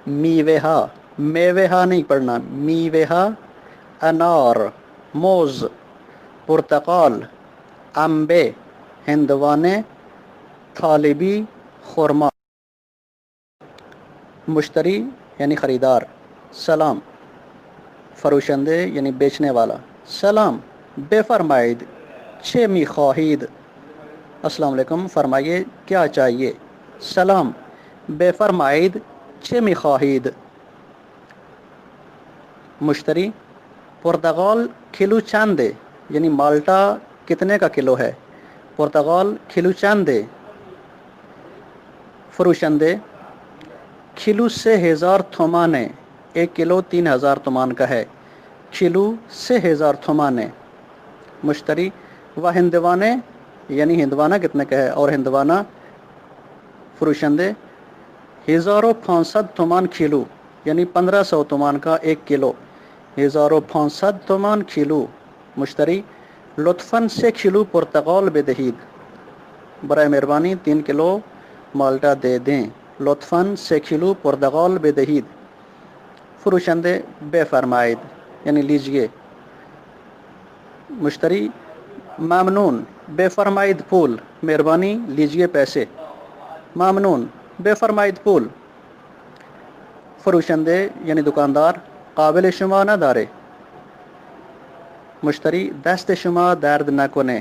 میوہ میوہ نہیں پڑھنا، میوہ، انار، موز، پرتقال، انبے، ہندوانے، طالبی، خرما. مشتری یعنی خریدار، سلام. فروشندے یعنی بیچنے والا، سلام. بفرمائید چه میخواهید؟ السلام علیکم، فرمائیے کیا چاہیے. سلام. بفرمائید چه میخواهید؟ مشتری پرتغال کلو چاندے یعنی مالٹا کتنے کا کلو ہے. پرتغال کلو چاندے. فروشندے کلو 3000 تومانے، 1 کلو 3000 تومان کا ہے. کلو 3000 تومانے. مشتری و ہندوانے یعنی ہندوانہ کتنے کا ہے، اور ہندوانہ. فروشندے 1500 تومان کلو یعنی 1500 تومان کا 1 کلو. 1500 تومان کلو. مشتری لطفاً 3 کلو پرتقال بدہید، برائے مہربانی 3 کلو مالٹا دے دیں. لطفاً 3 کلو پرتقال بدہید. فروشندے بفرمائید یعنی لیجئے. مشتری ممنون، بفرمائید پول، مہربانی لیجئے پیسے. ممنون، بفرمائید پول. فروشندے یعنی دکاندار قابل شما نہ دارے. مشتری دست شما درد نکنه،